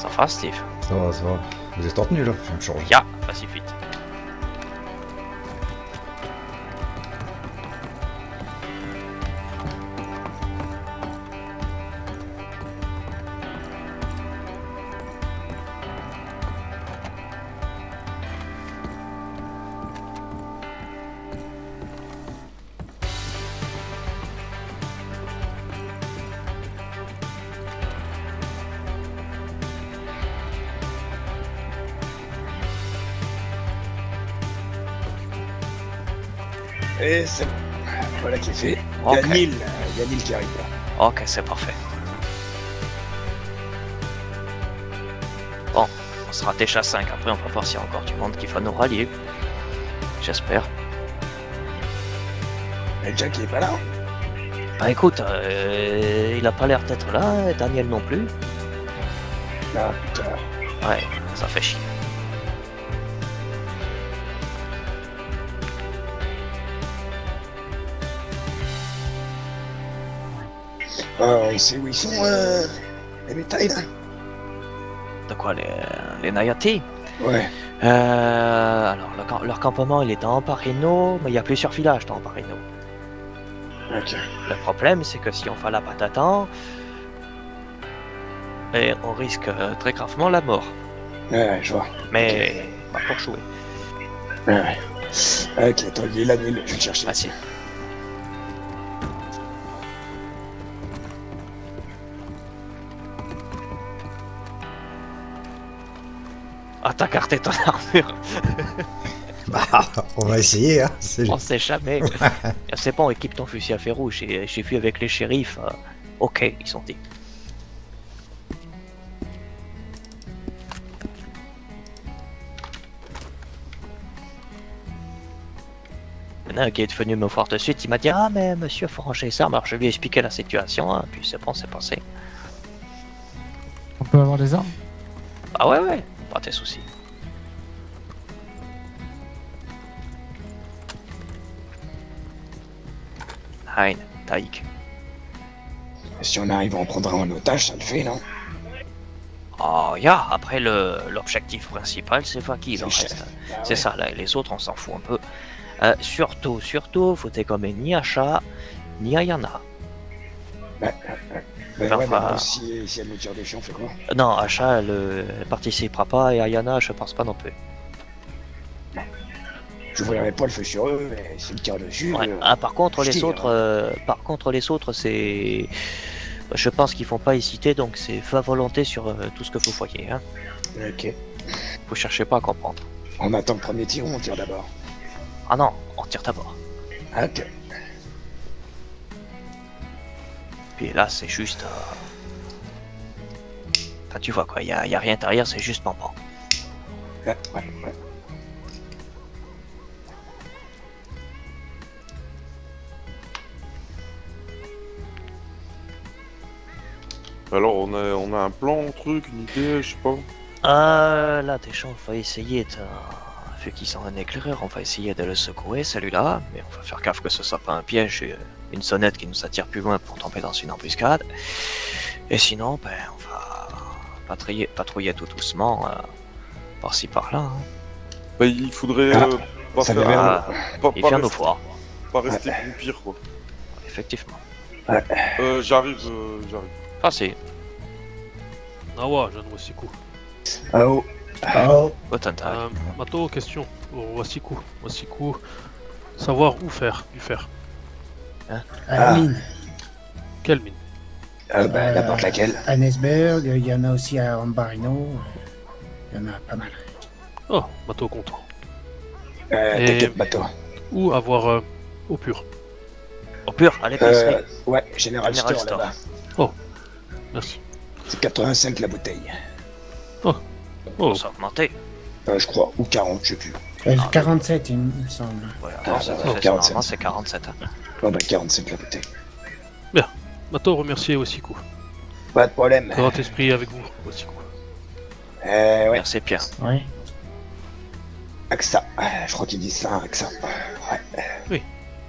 Ça va, Steve? Ça va, ça va. Vous êtes retenu là? Je me change. Ja, Pacifit. Et c'est bon. Voilà qui est fait. Ok. Il y a Neil qui arrive là. Ok, c'est parfait. Bon, on sera déjà 5. Après, on va voir s'il y a encore du monde qui va nous rallier. J'espère. Mais Jack il est pas là. Bah écoute, il a pas l'air d'être là, et Daniel non plus. Ah putain. Ouais, ça fait chier. On sait où ils sont, les métailles là. De quoi, les Nayati? Ouais. Alors, leur campement, il est dans Amparino, mais il y a plusieurs villages dans Amparino. Ok. Le problème, c'est que si on fait la patte à temps, et on risque très gravement la mort. Ouais, je vois. Mais pas pour jouer. Ouais. Ok, attends, il est là, Neil. Je vais le chercher. Ah si. Ah, t'as carté ton armure. Bah, on va essayer, hein. On sait jamais. C'est bon, équipe ton fusil à feu rouge. J'ai vu avec les shérifs. Ok, ils sont dit. Il y en a un qui est venu me voir de suite. Il m'a dit: ah, mais monsieur, faut ranger ça. Alors je lui ai expliqué la situation. Hein, puis c'est bon, c'est passé. On peut avoir des armes? Ah ouais, ouais, pas tes soucis. Hein, Taïk. Si on arrive à en prendre un en otage, ça le fait, non? Oh, ya, après l'objectif principal, c'est Faki, le C'est reste. cher. Ah C'est ouais. ça, là, les autres, on s'en fout un peu. Surtout, faut dégommer ni Asha, ni Ayana. Ben Enfin, ouais, mais bon, si elle nous tire dessus, on fait quoi? Non, Asha, elle participera pas, et Ayana, je pense pas non plus. Je voudrais pas le feu sur eux, mais s'ils me tirent dessus. Ouais. Ah, par contre, je les tire, autres, c'est... Je pense qu'ils font pas hésiter, donc c'est fa volonté sur tout ce que vous voyez. Hein. Ok. Vous cherchez pas à comprendre. On attend le premier tir ou on tire d'abord? Ah non, on tire d'abord. Ok. Puis là, c'est juste... Enfin, tu vois quoi, y a rien derrière, c'est juste pampan. Ouais. Alors, on a un plan, un truc, une idée, je sais pas. Là, déjà, on va essayer de... Vu qu'ils sont un éclaireur, on va essayer de le secouer, celui-là. Mais on va faire gaffe que ce soit pas un piège, une sonnette qui nous attire plus loin pour tomber dans une embuscade. Et sinon, ben, on va patrouiller tout doucement, par-ci par-là. Hein. Bah, il faudrait pas ça faire... devait- Il vient nous voir, Pas rester pire, quoi. effectivement. J'arrive. Ah si, Nawa, jeune Wasiku. Oh. Otantak. Mato, question. Pour Wasiku, savoir où faire du fer. À la Ah. mine. Quelle mine? N'importe laquelle. À Nesberg, il y en a aussi à Ambarino. Il y en a pas mal. Oh, Mato content. T'inquiète, bateau. Où avoir eau pure? Au pur, à l'épicerie. Ouais, General General Store, Store. là-bas. Merci. C'est 85 la bouteille. Oh, On s'est augmenté. Je crois. Ou 40, je sais plus. 47, il me semble. Ouais, Ah, avant, ça va, normalement, 47. c'est 47. Hein. Oh bah 45 la bouteille. Mato, remercier Wasiku. Pas de problème. Grand esprit avec vous, Wasiku. Ouais. Merci Pierre. Oui. AXA. Je crois qu'ils disent ça, AXA. Ouais.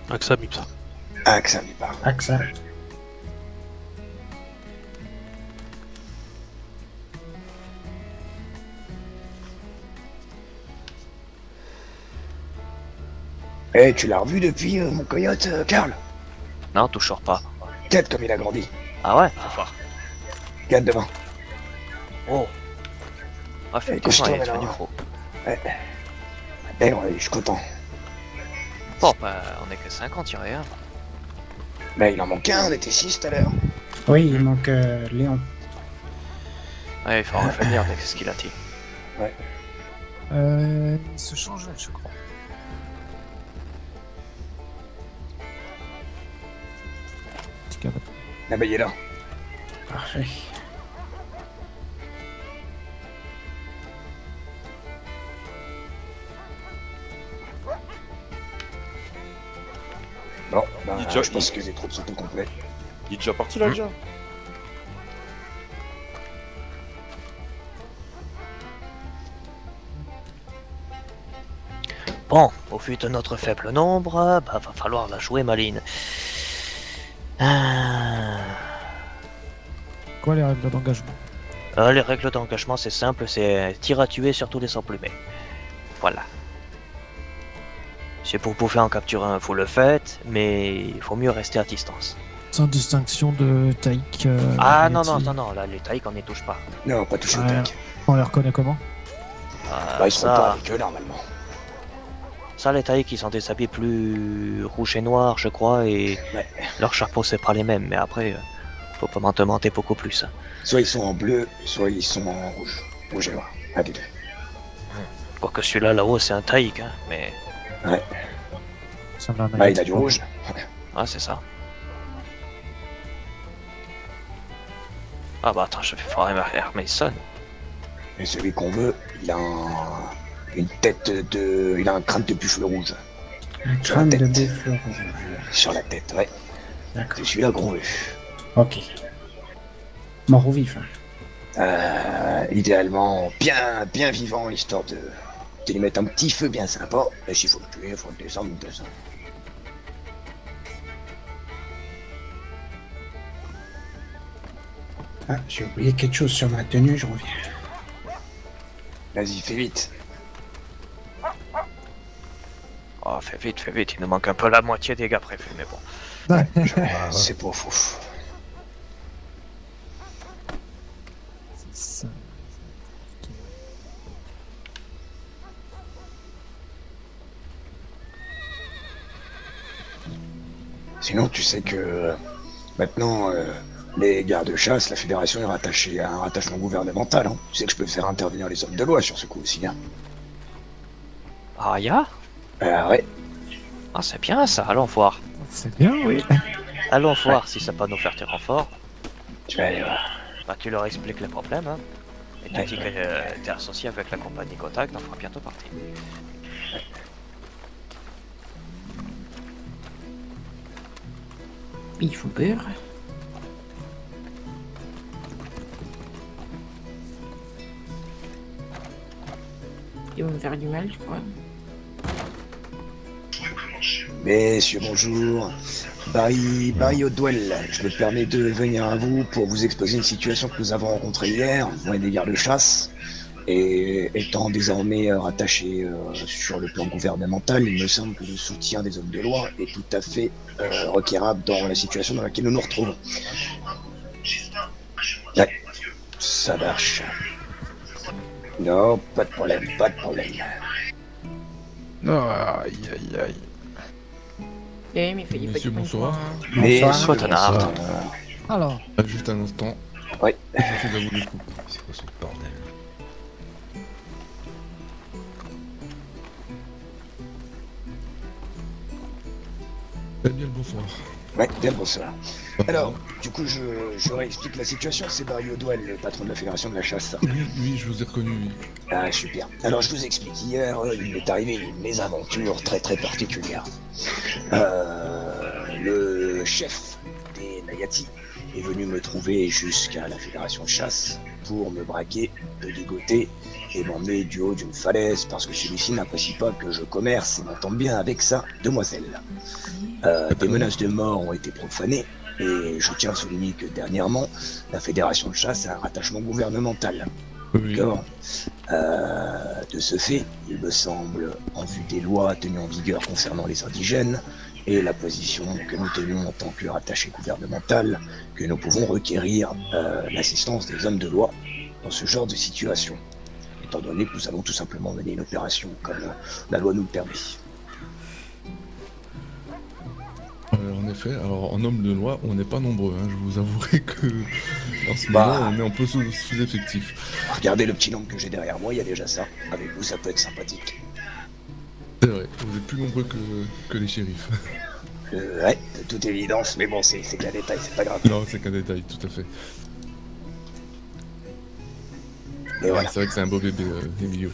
Aksa Mipsa. AXA, il parle. AXA. Eh, tu l'as revu depuis, mon coyote, Karl? Non, toujours pas. Regarde comme il a grandi. Ah ouais, faut voir. Regarde devant. Oh. Ah, effectivement, il est devenu gros. Eh, ouais, je suis content. Bon, bah, on est que 50, y'a rien. Mais il en manque un, on était 6 tout à l'heure. Oui, il manque Léon. Ouais, il faut revenir avec ce qu'il a dit. Il se changeait, je crois. En tout cas, Ah bah il est là. Parfait. Bon, bah, Il est déjà- je pense que les troupes sont au complet. Il est déjà parti là déjà. Bon, au vu de notre faible nombre, bah, va falloir la jouer maline. quoi les règles d'engagement? Les règles d'engagement, c'est simple, c'est tir à tuer sur tous les emplumés. Voilà. Si vous pouvez en capturer un, vous le faites, mais il faut mieux rester à distance. Sans distinction de taïk. Ah non, là, les taïks, on n'y touche pas. Non, pas touché au Ouais. tank. On les reconnaît comment? Bah, ils seront pas avec eux normalement. Ça, les taïks, ils ont des habits plus rouges et noirs, je crois, et Ouais. leurs chapeaux, c'est pas les mêmes, mais après, faut pas m'en demander beaucoup plus. Soit ils sont en bleu, soit ils sont en rouge. Rouge et noir. Un des deux. Quoique celui-là, là-haut, c'est un taïk, hein, mais... Ça me l'a Bah, il a du rouge. Ah, c'est ça. Ah bah attends, je vais faire Hermason. Et celui qu'on veut, il a une tête de... Il a un crâne de buffle rouge. Un Sur la crâne de tête. buffle rouge. Sur la tête, ouais. D'accord. C'est celui-là qu'on veut. Ok. Mort ou vif. Idéalement, bien vivant, histoire de lui mettre un petit feu bien sympa. Et s'il faut le tuer, il faut le descendre, le descendre. Ah, j'ai oublié quelque chose sur ma tenue, je reviens. Vas-y, fais vite. Oh, fais vite, il nous manque un peu la moitié des gars prévus, mais bon. C'est pas fou. Ça. Sinon, tu sais que maintenant, les gardes-chasse, la fédération est rattachée à un rattachement gouvernemental. Hein. Tu sais que je peux faire intervenir les hommes de loi sur ce coup aussi. Hein. Ah, ya? Ouais. Ah, c'est bien ça, allons voir. C'est bien, oui. Allons voir si ça peut nous faire tes renforts. Tu vas aller voir. Bah, tu leur expliques les problèmes, hein. Et tu Ouais. dis que t'es associé avec la compagnie Kotak, t'en feras bientôt partie. Ils font peur. Ils vont me faire du mal, je crois. Messieurs, bonjour. Barry O'Dwell, je me permets de venir à vous pour vous exposer une situation que nous avons rencontrée hier, moi et des gardes-chasse. Et étant désormais rattaché sur le plan gouvernemental, il me semble que le soutien des hommes de loi est tout à fait requérable dans la situation dans laquelle nous nous retrouvons. Ouais, ça marche. Non, pas de problème, pas de problème. Aïe aïe aïe. Eh, mais fallait pas Monsieur, te prendre bonsoir. pour un- Mais Bonsoir. Tonard. Alors, Juste un instant. Ouais. Je fais à vous le coup. C'est quoi ce bordel? Daniel, bonsoir. Ouais, bien bonsoir. Alors, du coup, je réexplique la situation. C'est Barry O'Dwell, le patron de la Fédération de la Chasse. Oui, je vous ai reconnu. Oui. Ah, super. Alors, je vous explique. Hier, il m'est arrivé une mésaventure très très particulière. Le chef des Nayati est venu me trouver jusqu'à la Fédération de Chasse pour me braquer, me dégoter et m'emmener du haut d'une falaise parce que celui-ci n'apprécie pas que je commerce et m'entende bien avec sa demoiselle. Des menaces de mort ont été profanées et je tiens à souligner que dernièrement, la Fédération de Chasse a un rattachement gouvernemental. Oui. D'accord. De ce fait, il me semble, en vue des lois tenues en vigueur concernant les indigènes et la position que nous tenons en tant que rattaché gouvernemental, que nous pouvons requérir l'assistance des hommes de loi dans ce genre de situation, étant donné que nous allons tout simplement mener une opération comme la loi nous le permet. En effet, alors en homme de loi, on n'est pas nombreux, hein. Je vous avouerai que en ce Bah. moment, on est un peu sous-effectif. Regardez le petit nombre que j'ai derrière moi, il y a déjà ça. Avec vous, ça peut être sympathique. C'est vrai, vous êtes plus nombreux que les shérifs. Ouais, de toute évidence, mais bon, c'est qu'un détail, c'est pas grave. Non, c'est qu'un détail, tout à fait. Mais voilà. C'est vrai que c'est un beau bébé, Emilio.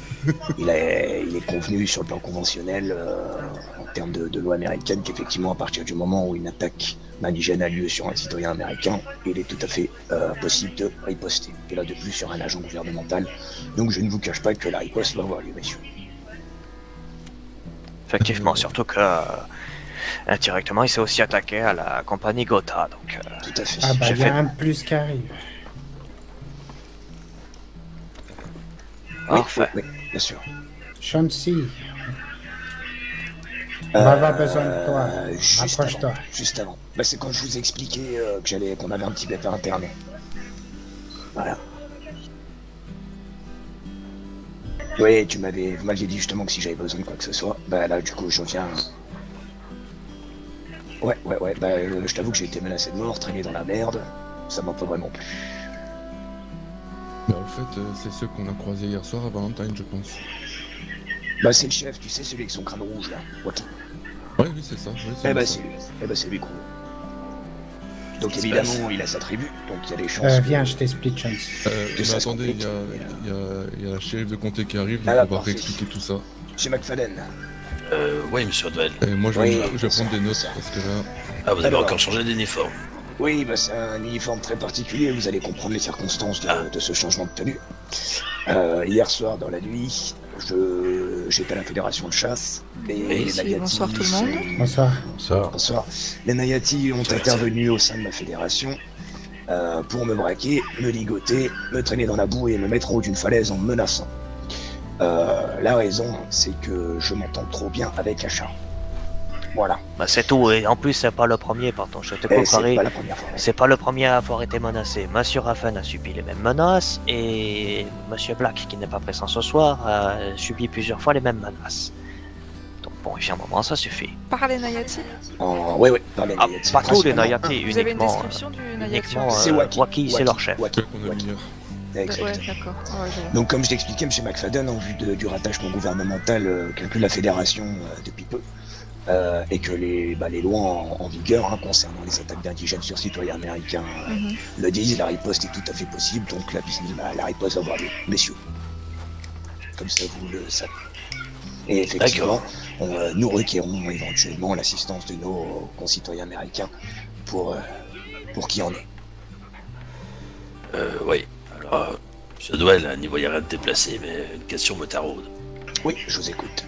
Il est convenu sur le plan conventionnel, en termes de loi américaine, qu'effectivement, à partir du moment où une attaque indigène a lieu sur un citoyen américain, il est tout à fait possible de riposter. Et là, de plus, sur un agent gouvernemental. Donc, je ne vous cache pas que la riposte va avoir lieu, messieurs. Effectivement, surtout que indirectement, il s'est aussi attaqué à la compagnie Gotha, donc Tout à fait. Ah bah, J'ai il y fait- a un de plus qui arrive. Oui, parfait. oui, bien sûr. Chauncey, on va avoir besoin de toi. Juste Rapproche-toi. avant. Juste avant. Bah, c'est quand je vous expliquais qu'on avait un petit bête interné. Voilà. Oui, vous m'aviez dit justement que si j'avais besoin de quoi que ce soit, bah là du coup je viens. Ouais, bah je t'avoue que j'ai été menacé de mort, traîné dans la merde, ça m'a pas vraiment plu. Mais en fait, c'est ceux qu'on a croisés hier soir à Valentine, je pense. Bah c'est le chef, tu sais, celui avec son crâne rouge là, Waki. Ouais, oui, c'est ça. Ouais, Eh bah ça. c'est lui qu'on veut. Donc évidemment, il a sa tribu, donc il y a des chances. Viens, je t'explique, Chauncey. que Mais ça se attendez, complique. il y a la shérif de comté qui arrive, donc Ah, là, on va parfait. réexpliquer tout ça. Chez McFadden. Oui, monsieur Duel. Et moi, je Oui, vais ça, prendre des notes, ça. parce que là... Ah, vous avez Alors. encore changé d'uniforme. Oui, bah c'est un uniforme très particulier, vous allez comprendre les circonstances de ce changement de tenue. Hier soir, dans la nuit, j'étais à la fédération de chasse, et les Nayati... bonsoir tout le monde. Bonsoir. Ça. Bonsoir. Les Nayati ont intervenu au sein de ma fédération pour me braquer, me ligoter, me traîner dans la boue et me mettre en haut d'une falaise en me menaçant. La raison, c'est que je m'entends trop bien avec Achat. Voilà. Bah, c'est tout, et en plus, c'est pas le premier, pardon, je te Et c'est couperai. pas la première fois. C'est pas le premier à avoir été menacé. Monsieur Raffen a subi les mêmes menaces et Monsieur Black, qui n'est pas présent ce soir, a subi plusieurs fois les mêmes menaces. Donc bon, il vient un moment, ça suffit. Par les Nayati. Oui, par les Ah, Nayati. pas tous les principalement. Nayati, Vous avez une uniquement. description du Nayati Uniquement C'est Waki, c'est leur chef. Waki, qu'on a Waki. mis hier. Ouais, Exactement. d'accord. Ouais, je vois. Donc comme je t'expliquais, M. McFadden, en vue du rattachement gouvernemental qui inclut la fédération depuis peu, et que les lois en vigueur concernant les attaques d'indigènes sur citoyens américains le disent, la riposte est tout à fait possible, donc la riposte va avoir lieu, messieurs. Comme ça vous le savez. Et effectivement, nous requérons éventuellement l'assistance de nos concitoyens américains pour qui en est. Oui. Alors, monsieur Duel, n'y voyez rien de déplacé, mais une question me taraude. Oui, je vous écoute.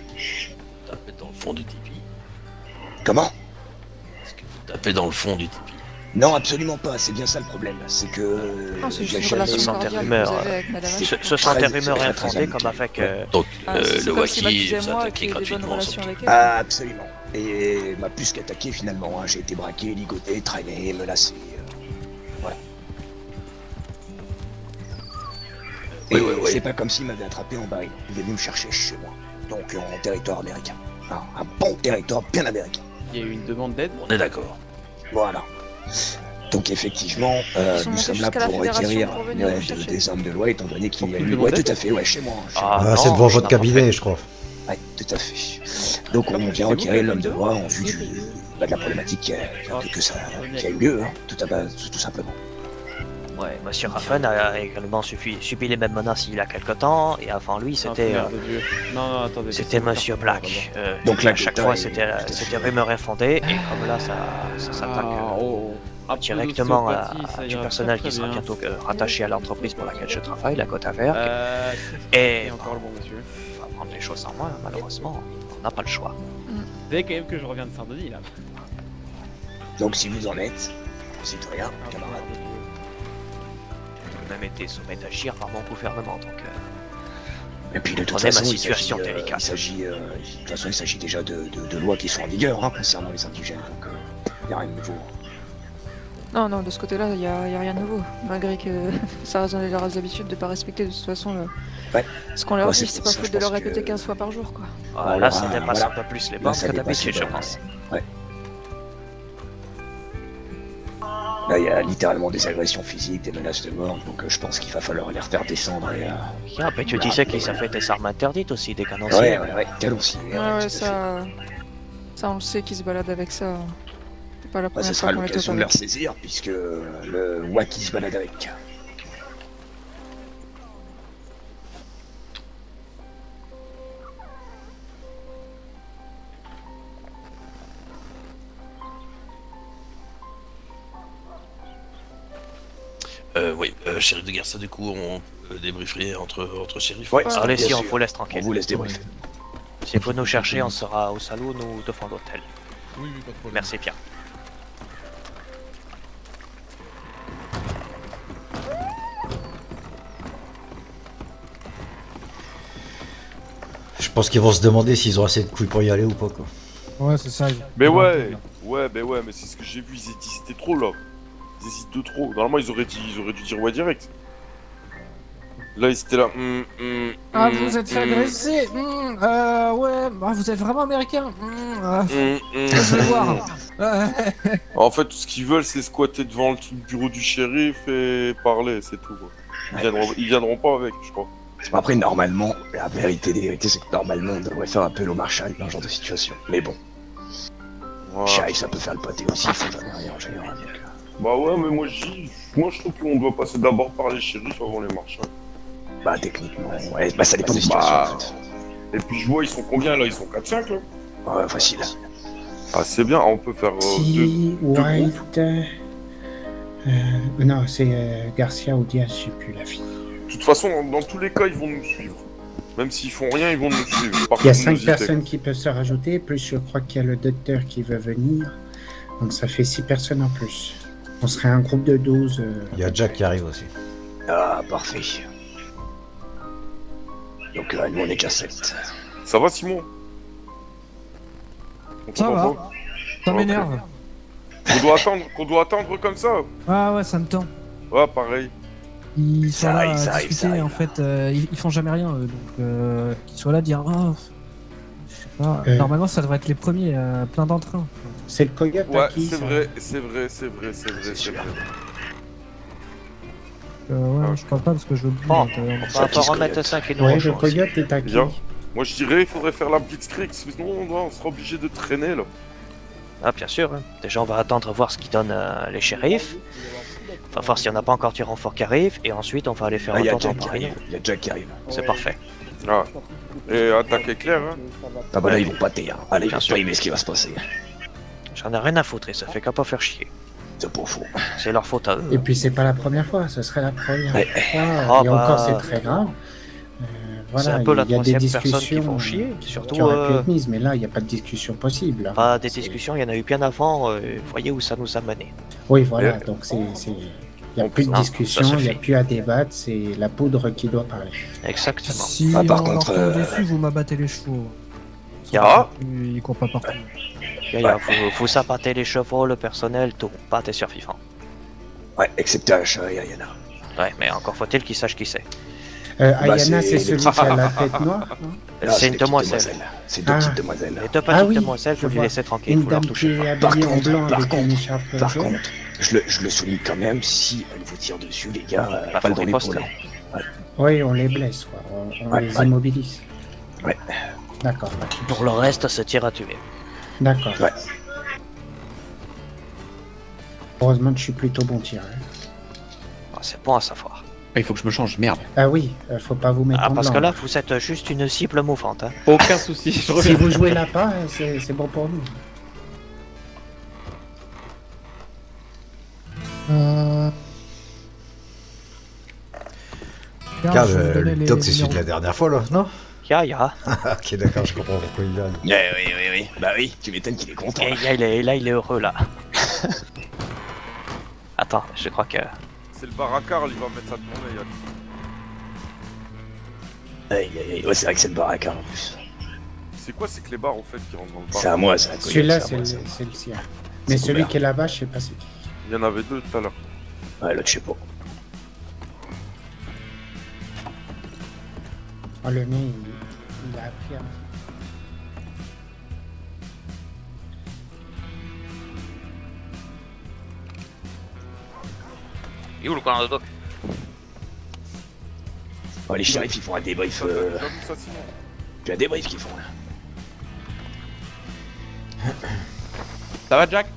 Tapez dans le fond du tipi. Comment? Est-ce que vous tapez dans le fond du tipi? Non, absolument pas, c'est bien ça le problème, c'est que... Ah, c'est il y a juste une jamais- relation sans cordiale que rumeur, vous avez avec Madame c'est- H. Ce sont des Très- rumeurs très infondées, amical. comme avec... Donc, Ah, c'est le comme s'il Waki m'accusait vous a moi attaqué qu'il y ait des bonnes gratuitement. relations avec elle. Ah, absolument. Et m'a plus qu'attaqué finalement, j'ai été braqué, ligoté, traîné, menacé. Voilà. Et Oui. c'est pas comme s'il m'avait attrapé en bail. Il est venu me chercher chez moi. Donc en territoire américain. Un bon territoire bien américain. Il y a eu une demande d'aide. On est d'accord. Voilà. Donc effectivement, Ils sont nous montés sommes là jusqu'à la pour fédération requérir pour venir vous l'aide chercher. des hommes de loi, étant donné qu'il y a Pour eu... une Ouais, demande tout à fait, ouais, chez moi. Ah, c'est non, devant votre on n'a pas cabinet, je crois. Ouais, tout à fait. Donc on vient requérir l'homme de loi en vue de la problématique qui a eu lieu, tout simplement. Ouais, Monsieur Raffen a également subi les mêmes menaces il y a quelque temps, et avant lui, c'était Non, attendez. c'était Monsieur Black. Donc là, à chaque Gotha fois, est- c'était rumeur infondée, et comme là, ça s'attaque directement du personnel qui sera bientôt rattaché à l'entreprise pour laquelle je travaille, la Gotha Verte. Et encore le bon monsieur. on va prendre les choses en main, malheureusement, on n'a pas le choix. Vous savez quand même que je reviens de Saint-Denis là. Donc si vous en êtes, citoyens, camarades, même été sommé d'agir par mon gouvernement, donc... Et puis de toute Prenez ma façon, situation délicate. de toute façon, il s'agit déjà de lois qui sont en vigueur hein, concernant les indigènes, donc il n'y a rien de nouveau. Non, non, de ce côté-là, il y a rien de nouveau. Malgré que ça reste dans leurs habitudes de pas respecter de toute façon Ouais. ce qu'on leur Ouais, dit, c'est c'est pour pas ça, faute je de leur pense que- répéter 15 fois par jour, quoi. Ah, là, ça Voilà, dépasse voilà. un peu plus les Là, bornes ça que dépasse d'habitude, les je bornes. pense. Ouais. Là, il y a littéralement des agressions physiques, des menaces de mort, donc je pense qu'il va falloir les refaire descendre et... Ah, mais tu disais qu'ils avaient des armes interdites aussi, des canonciers. Ouais, canonciers. Ouais, ouais, ça on le sait qu'ils se baladent avec ça. C'est pas la Bah, première ce fois sera qu'on les l'occasion tope de leur avec. saisir, puisque le Wacky se balade avec. Oui, shérif de Garça, du coup, on peut débriefer entre shérifs. Ouais, Allez, bien si, on sûr. vous laisse On tranquille. vous laisse débriefer. S'il faut nous chercher, on sera au saloon ou devant l'hôtel. Oui, pas de problème. Merci, Pierre. Je pense qu'ils vont se demander s'ils ont assez de couilles pour y aller ou pas, quoi. Ouais, c'est ça. Mais ouais, mais c'est ce que j'ai vu, ils hésitaient trop là. Ils hésitent de trop. Normalement, ils auraient dû dire ouais direct. Là, ils étaient là. Ah, vous êtes fait agresser. Ouais, bah, vous êtes vraiment américain. Je vais voir. En fait, tout ce qu'ils veulent, c'est squatter devant le bureau du shérif et parler, c'est tout. Quoi. Ils viendront pas avec, je crois. Après, normalement, la vérité des vérités, c'est que normalement, on devrait faire appel au marshal dans ce genre de situation. Mais bon, Voilà. shérif, ça peut faire le pâté aussi, il faut jamais rien en général. Donc, Bah ouais, mais moi je trouve qu'on doit passer d'abord par les shérifs avant les marchands. bah, techniquement, ouais, bah, ça dépend des situations, Bah, en fait. Et puis je vois, ils sont combien là? Ils sont 4-5 là? Ouais, facile. Ah, c'est bien, on peut faire Si, deux White... non, c'est Garcia ou Diaz, je sais plus la fille. De toute façon, dans tous les cas, ils vont nous suivre. Même s'ils font rien, ils vont nous suivre. Par Il y a contre, 5 nous hésiter. personnes qui peuvent se rajouter, plus je crois qu'il y a le docteur qui veut venir. Donc ça fait 6 personnes en plus. On serait un groupe de 12. Il y a Jack qui arrive aussi. Ah, parfait. Donc nous, on est déjà 7. Ça va, Simon? On Ça t'entend va. pas Ça Ok. m'énerve. Qu'on doit attendre comme ça? Ah ouais, ça me tend. Ouais, pareil. Ils sont Ça là arrive, à ça arrive, discuter, ça arrive. en fait, ils font jamais rien, eux, donc qu'ils soient là à dire je sais pas, normalement ça devrait être les premiers, plein d'entrain. C'est le coyote Ouais, à qui c'est ça vrai. Ouais, Ah, je crois pas parce que je le Bon, dis. on va pas remettre ça qui nous Ouais, rejoint le aussi. coyote est à qui? Bien. Moi, je dirais, il faudrait faire la Blitzkrieg, sinon on sera obligé de traîner là. Ah, bien sûr. Hein. Déjà, on va attendre voir ce qu'ils donnent les shérifs. Enfin, voir s'il n'y en a pas encore du renfort qui arrive. Et ensuite, on va aller faire Ah, un il y a tour dans Jack qui Paris. arrive. Il y a Jack qui arrive. C'est parfait. Ah. Et attaque éclair, hein. Ah bah là, ils vont pâter, hein. Allez, Bien bien sûr. sûr, mais ce qui va se passer. J'en ai rien à foutre et ça fait qu'à pas faire chier. C'est pas faux. C'est leur faute à eux. Et puis c'est pas la première fois, ce serait la première Ouais. fois. Ah, Et bah, encore, c'est très grave. Voilà, c'est un peu la il y a des troisième personne qui discussions font chier. qui Surtout, auraient pu être mises, mais là, il n'y a pas de discussion possible. hein. pas des C'est- discussions, il y en a eu bien avant. Vous voyez où ça nous a mené. Oui, voilà, Mais- donc il n'y a On plus de peut- non, discussion, ça il n'y a suffit. plus à débattre, c'est la poudre qui doit parler. Exactement. Si Ah, par on contre, leur tombe dessus, vous m'abattez les chevaux. Ah. Ils courent pas partout. Faut sapater les chevaux, le personnel, tout. Pas tes survivants. Ouais, excepté Asha et Ayana. Ouais, mais encore faut-il qu'ils sachent qui c'est. Ayana, c'est c'est les celui petites- qui a la tête noire. non Là, C'est des une petites demoiselle. C'est deux Ah. petites demoiselles. Les deux petites Ah oui, demoiselles, je faut les vois. laisser tranquilles, Une faut leur dame toucher qui pas. est Par habillée en contre, blanc par avec une contre, écharpe Par jaune. contre, je le souligne quand même, si elle vous tire dessus, les gars, Bah, balle faut dans riposter. l'épaule. Oui, on les blesse, quoi. On Ouais, les ouais. immobilise. Ouais. D'accord, pas de souci. Pour le reste, se tire à tuer. D'accord. Ouais. Heureusement que je suis plutôt bon tireur. Ah, c'est bon à savoir. Il faut que je me change, merde. Ah oui, faut pas vous mettre Ah, en parce blanc. que là, vous êtes juste une cible mouvante. Hein. Aucun souci, je Si reviens. vous jouez lapin, c'est bon pour nous. Regarde, je vais vous donner le les doc, c'est celui de la numéros. dernière fois, là, non? Ya. Ok, d'accord, je comprends pourquoi il donne. Oui. Bah oui, tu m'étonnes qu'il est content. Et là, il est heureux, là. Attends, je crois que... C'est le bar à Carl, il va mettre ça de mon œil. Ouais, c'est vrai que c'est le baraque en plus. C'est quoi ces clébards en fait qui rentrent dans le bar? C'est à moi, ça. Celui-là, c'est le sien. Mais celui qui est là-bas, je sais pas c'est qui. Il y en avait deux tout à l'heure. Ouais, l'autre, je sais pas. Oh, le mien, il a appris à... Il est où le corner de doc? Oh, les shérifs, ils font un débrief. Tu as un débrief qu'ils font là. Ça va, Jack?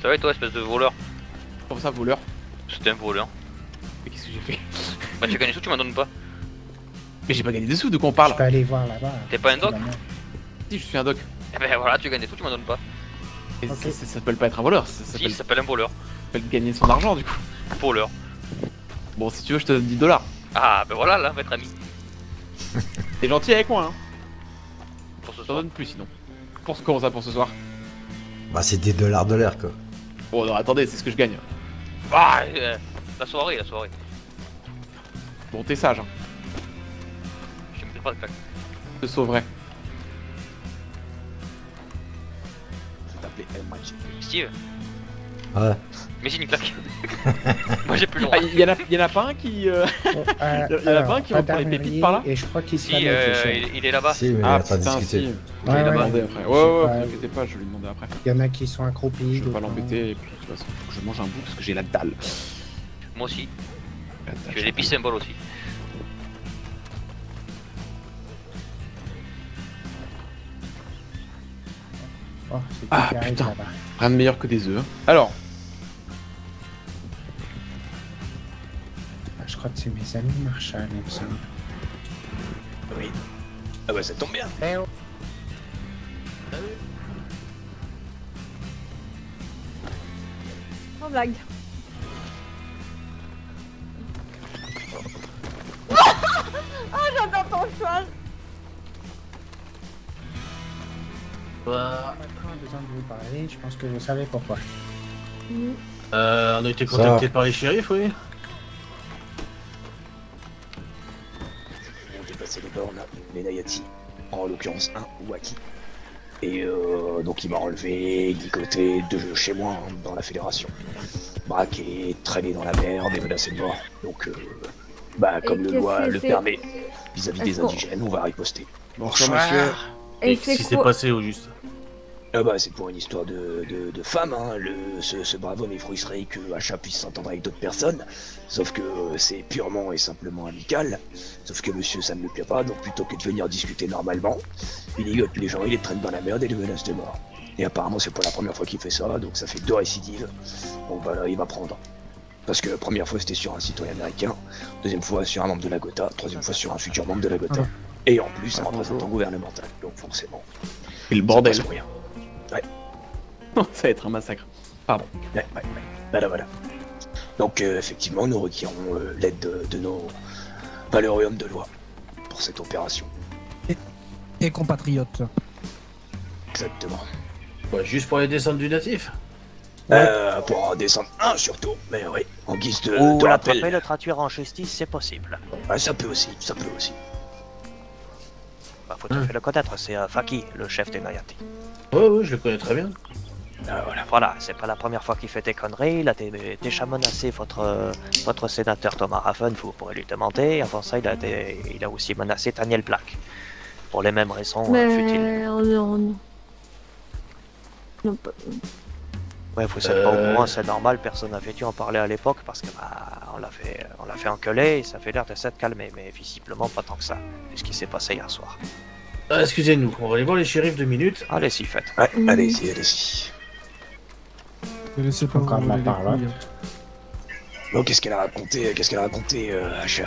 Ça va et toi, espèce de voleur? Comment ça, voleur? C'était un voleur. Mais qu'est-ce que j'ai fait? Bah, tu gagnes des sous, tu m'en donnes pas. Mais j'ai pas gagné des sous, de quoi on parle? Je peux aller voir là-bas. T'es pas un doc? Si, je suis un doc. Eh ben voilà, tu gagnes des sous, tu m'en donnes pas. Et ça s'appelle pas être un voleur, ça Si, ça s'appelle un voleur. s'appelle gagner son argent, du coup. Voleur. Bon, si tu veux, je te donne 10 $. Ah, ben voilà, là, maître ami. T'es gentil avec moi, hein. Pour ce Je t'en soir. donne plus, sinon. Comment ça, pour ce soir? Bah, c'est des dollars de l'air, quoi. Bon, non, attendez, c'est ce que je gagne. Ah, la soirée, la soirée. Bon, t'es sage, hein. Je me fais pas de claque. Je te sauverai. Je vais t'appeler El Magic. Steve, Ouais. mais signe une claque. Moi j'ai plus le droit. Ah, y en a pas un qui. Y en a pas un qui reprend les pépites par là? Et je crois qu'il se Si, il est là-bas. Si, mais Ah, on va putain, discuter. si. Ouais, Je vais ouais. demander après. Je Ouais, sais ouais, pas. vous inquiétez pas, je vais lui demander après. Il y en a qui sont accroupis. Je vais pas d'autres l'embêter, et puis de toute façon, faut que je mange un bout parce que j'ai la dalle. Moi aussi. La dalle, J'ai l'épice symbole aussi. non. Oh, c'est qui Ah, qui arrive putain. là-bas. Rien de meilleur que des œufs. Alors, Ah, je crois que c'est mes amis Marshall, il me semble. Oui. Ah bah ça tombe bien. Sans blague. Oh, j'adore ton cheval. Macron a besoin de vous parler, je pense que vous savez pourquoi. On a été contacté par les shérifs, oui. On dépassé les bornes, les Nayati, en l'occurrence un Waki. Et donc il m'a enlevé, ligoté de chez moi, hein, dans la fédération. Braqué, traîné dans la merde et menacé de mort. Donc, bah comme le loi le permet, vis-à-vis des indigènes, on va riposter. bonsoir monsieur. Et Qu'est-ce qui c'est s'est quoi? passé au juste? Ah bah c'est pour une histoire de femme, hein. Ce brave homme effrouillerait que Achat puisse s'entendre avec d'autres personnes, sauf que c'est purement et simplement amical, sauf que monsieur ça ne lui plaît pas, donc plutôt que de venir discuter normalement, il ligote les gens, il les traîne dans la merde et les menace de mort. Et apparemment c'est pas la première fois qu'il fait ça, donc ça fait 2 récidives, donc voilà, il va prendre. Parce que la première fois c'était sur un citoyen américain, deuxième fois sur un membre de la Gotha, troisième fois sur un futur membre de la Gotha, et en plus un représentant gouvernemental, donc forcément... Et le bordel. Ça passe rien. Ouais. Ça va être un massacre. Pardon. Ouais. Voilà. Donc effectivement, nous requérons l'aide de nos valeureux hommes de loi pour cette opération. Et compatriotes. Exactement. Ouais, juste pour les descentes du natif? Pour en descendre un surtout, mais oui, en guise de Ou l'attraper, rappel. le traduire en justice, c'est possible. Ouais, ça peut aussi. Bah, faut tout à fait le connaître, c'est Faki, le chef des Nayati. Ouais, je le connais très bien. Voilà, c'est pas la première fois qu'il fait des conneries, il a déjà menacé votre sénateur Thomas Raffen, vous pourrez lui demander. Avant ça, il a aussi menacé Daniel Black. Pour les mêmes raisons futiles. Non. Ouais, vous êtes pas au courant, c'est normal, personne n'avait dû en parler à l'époque parce que on l'a fait engueuler et ça fait l'air de s'être calmé, mais visiblement pas tant que ça, vu ce qui s'est passé hier soir. Ah, excusez-nous, on va aller voir les shérifs 2 minutes. Allez-y, faites. Ouais, allez-y. Ne laissez pas Encore vous de la rouler les parole. couilles. Bon, qu'est-ce qu'elle a raconté, Achat?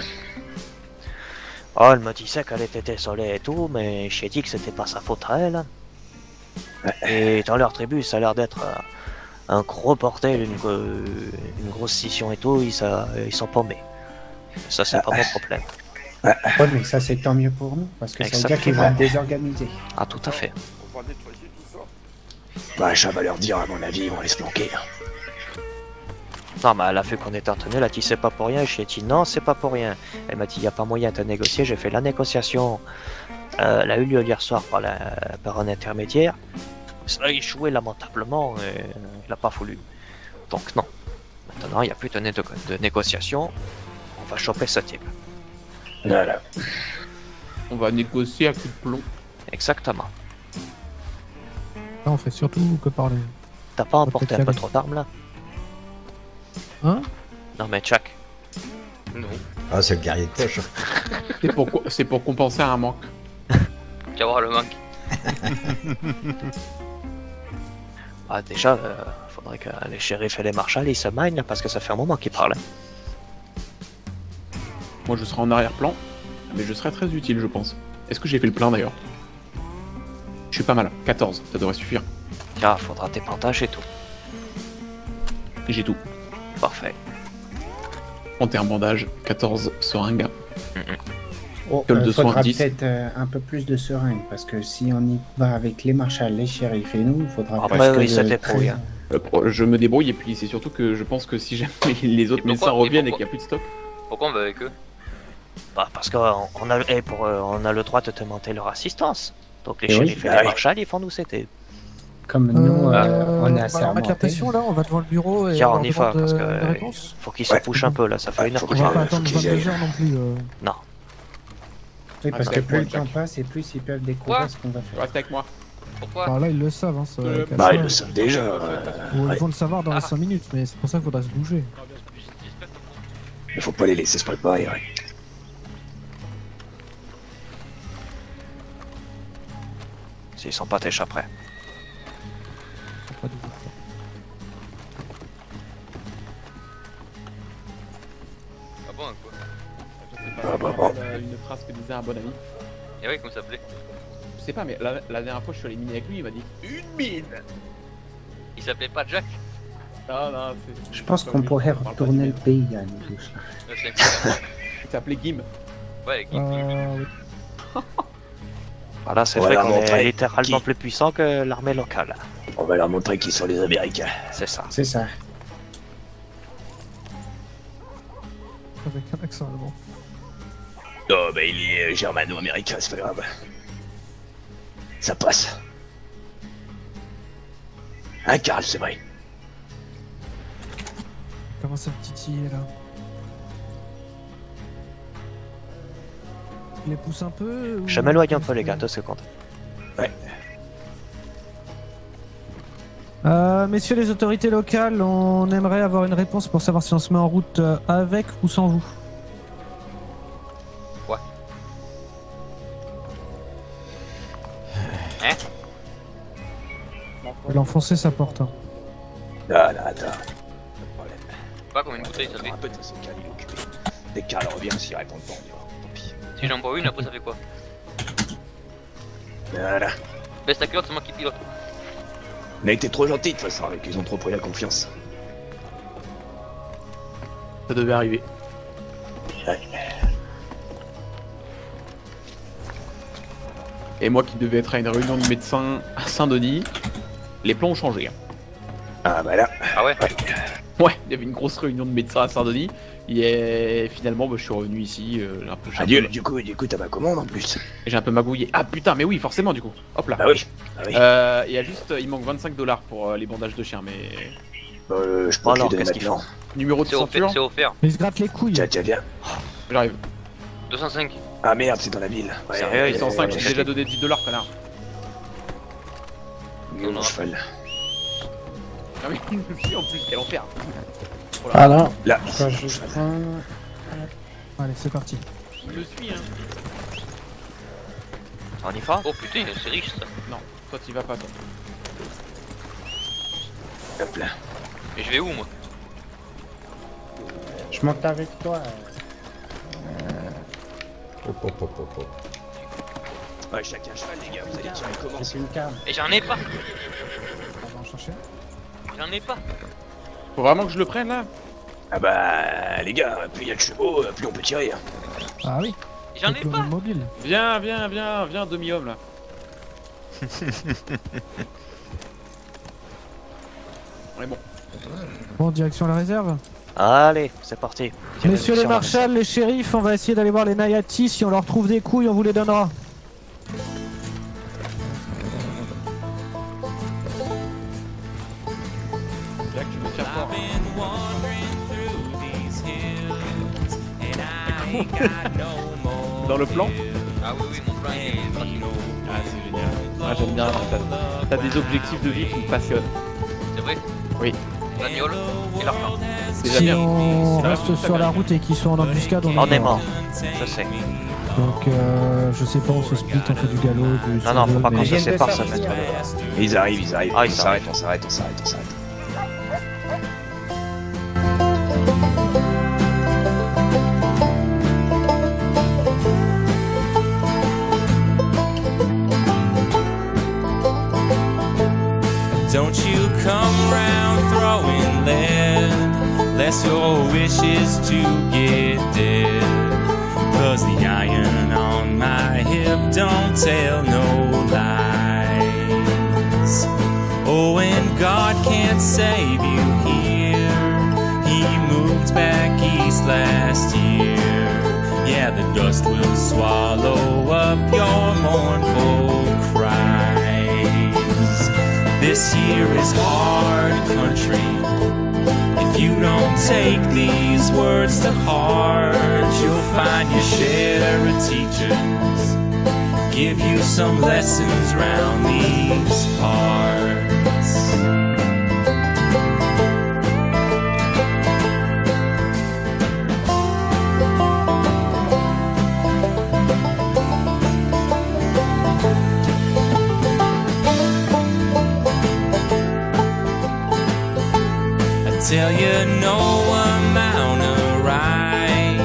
Oh, elle me disait qu'elle était désolée et tout, mais j'ai dit que c'était pas sa faute à elle. Et dans leur tribu, ça a l'air d'être un gros bordel, une grosse scission et tout, ils sont paumés. Ça, c'est pas mon problème. Ouais, mais ça c'est tant mieux pour nous, parce que ça veut dire qu'ils vont être désorganisés. Ah, tout à fait. On va nettoyer tout ça. Bah, Achat va leur dire, à mon avis, ils vont aller se planquer. Non, mais elle a fait qu'on était retenu, elle a dit c'est pas pour rien, je lui ai dit non, c'est pas pour rien. Elle m'a dit il y a pas moyen de négocier, j'ai fait la négociation. Elle a eu lieu hier soir par un intermédiaire. Ça a échoué lamentablement et il a pas voulu. Donc non. Maintenant, il n'y a plus de négociation. On va choper ce type. Voilà. On va négocier à coup de plomb. Exactement. Là, on fait surtout que parler. T'as pas On va emporté peut-être un peu y trop d'armes là? Hein? Non mais Chuck. Non. Ah, c'est le guerrier de poche. C'est pour compenser un manque. Tu vas voir le manque. Ah, déjà, faudrait que les shérifs et les marshals ils se magnent là, parce que ça fait un moment qu'ils parlent. Moi je serai en arrière-plan, mais je serai très utile je pense. Est-ce que j'ai fait le plein d'ailleurs? Je suis pas mal, 14, ça devrait suffire. Tiens, faudra tes bandages et tout. J'ai tout. Parfait. 31 bandages, 14 seringues. Oh, Que le 2 faudra soins 10. peut-être un peu plus de seringues, parce que si on y va avec les marshals, les shérifs et nous, il faudra Après, presque oui, ça de débrouille, 13. hein. Je me débrouille et puis c'est surtout que je pense que si jamais les autres Et pourquoi- médecins reviennent et et qu'il n'y a plus de stock. Pourquoi on va avec eux? Bah, parce qu'on on a le droit de demander leur assistance. Donc les Et oui, shérifs et bah les oui. marshals ils font nous aider. Comme nous, on est On va mettre la assermentés. pression là, on va devant le bureau et Tiens, on leur y va demande, parce une que réponse. faut qu'ils se pushent un peu là, ça fait une heure faut que On que va j'ai. pas faut attendre qu'ils y 22 aillent. heures non plus. Non. Oui, parce Ah, que bah, plus le Jack. temps passe et plus ils peuvent découvrir Quoi ce qu'on va faire. Reste avec moi. Pourquoi? Alors là, ils le savent, hein, ça va être Bah, assez- ils le savent déjà. Ou Ouais. ils vont le savoir dans les Ah. 5 minutes, mais c'est pour ça qu'il faudra se bouger. Il faut pas les laisser se préparer. Ouais. S'ils sont pas t'échapperais. Faut pas douter. Ah bon, quoi? Ah, bah, bon. Une phrase que disait un bon ami. Et oui, comment ça s'appelait? Je sais pas, mais la dernière fois je suis allé miner avec lui, il m'a dit une mine. Il s'appelait pas Jack? Non, Je pense qu'on pourrait retourner le pays à nous tous. là. Non, c'est- Il s'appelait Gim. Ouais, qui- Oui. Voilà, c'est On va vrai leur qu'on est montrer littéralement qui- plus puissant que l'armée locale. On va leur montrer qui sont les Américains. C'est ça. C'est ça. Avec un accent allemand. Oh, bah il est germano-américain, c'est pas grave. Ça passe. Hein, Karl, c'est vrai. Comment ça me titille là? Tu les pousse un peu ou... Je m'éloigne un peu les gars, 2 secondes. Messieurs les autorités locales, on aimerait avoir une réponse pour savoir si on se met en route avec ou sans vous. Quoi? Hein? Elle a enfoncé sa porte. Hein. Là, attends. Pas comme une bouteille, ça fait. Un peu de ce Karl, il est occupé. Dès que Karl revient, s'il répond pas, on y va. Tant pis. Si j'en bois une, après ça fait quoi? Voilà. Baisse ta culotte, c'est moi qui pilote. On a été trop gentils de toute façon, avec ils ont trop pris la confiance. Ça devait arriver. Ouais. Et moi qui devais être à une réunion de médecins à Saint-Denis, les plans ont changé. Hein. Ah bah là. Ah ouais? Ouais, il y avait une grosse réunion de médecins à Saint-Denis. Et finalement, bah, je suis revenu ici. Un peu, Ah, du coup, t'as ma commande en plus. j'ai un peu magouillé. Ah putain, mais oui, forcément, du coup. Hop là. Bah oui. Ah oui. Il y a juste, il manque 25$ pour les bandages de chien, mais. Je peux te Alors, les donner qu'est-ce qu'ils maintenant. font? Numéro de C'est offert, ceinture. c'est offert. Mais ils se grattent les couilles. Tiens, viens. J'arrive. 205. Ah merde, c'est dans la ville. Ouais, Sérieux, ils sont 105, ouais, j'ai déjà donné 10$, connard. Mon cheval. Ah oui, si, en plus, quel enfer. Ah non. Là. Quand je prends... Allez, c'est parti. Je me suis, hein. On y va? Oh putain, c'est riche ça. Non, toi t'y vas pas, toi. Hop là. Et je vais où moi? Je monte avec toi. Hop. Ouais, chacun cheval, les gars, vous allez tirer comment? C'est une carte. Et j'en ai pas. On va en chercher. J'en ai pas. Faut vraiment que je le prenne là? Ah bah, les gars, plus il y a de chevaux, plus on peut tirer. Hein. Ah oui. J'en ai Donc, le pas. mobile. Viens, demi-homme là. Ouais, bon. Bon, direction la réserve. Allez, c'est parti. Messieurs les marshals, les shérifs, on va essayer d'aller voir les Nayati. Si on leur trouve des couilles, on vous les donnera. Jack, tu me tiens fort. Dans le plan? Ah oui, mon plan il est tranquille. Ah, c'est génial. Ah, j'aime bien. T'as des objectifs de vie qui me passionnent. C'est vrai? Oui. L'agnole et leur plan. Si on reste sur la route et qu'ils sont en embuscade, On est mort. Je sais. Donc je sais pas, on se split, on fait du galop, du Non, faut pas mais- qu'on se sépare, ça va être... Ils arrivent. Ah, on s'arrête. Don't you come round throwing lead, lest your wish is to get dead. 'Cause the iron on my hip don't tell no lies. Oh, and God can't save you here. He moved back east last year. Yeah, the dust will swallow up your mournful cries. This here is hard country. If you don't take these words to heart, you'll find your share of teachers give you some lessons round these parts. Tell you no amount of right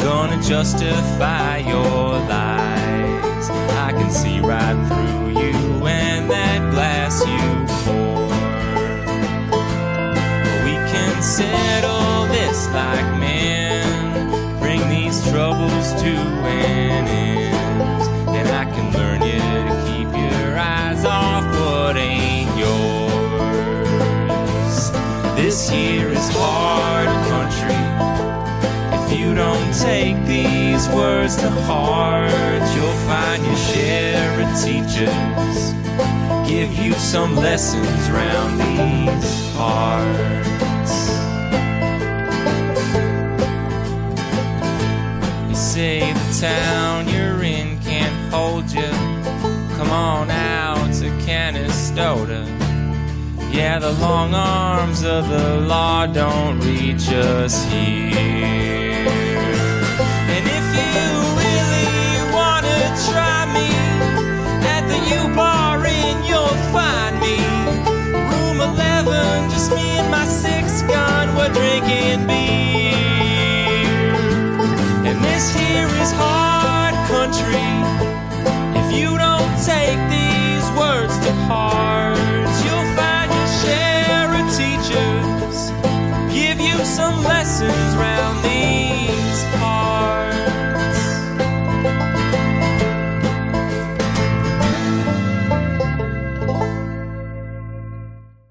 gonna justify your lies. I can see right through you and that glass you pour. We can settle this like men, bring these troubles to an end, and I can learn you to keep your eyes off what ain't yours. This here is hard country. If you don't take these words to heart, you'll find your share of teachers give you some lessons round these parts. You say the town you're in can't hold you. Come on out to Canastota. Yeah, the long arms of the law don't reach us here. And if you really wanna try me, at the U-Bar Inn you'll find me. Room 11, just me and my 6-gun, we're drinking beer. And this here is hard country. If you don't take these words to heart, you'll find your share of teachers give you some lessons.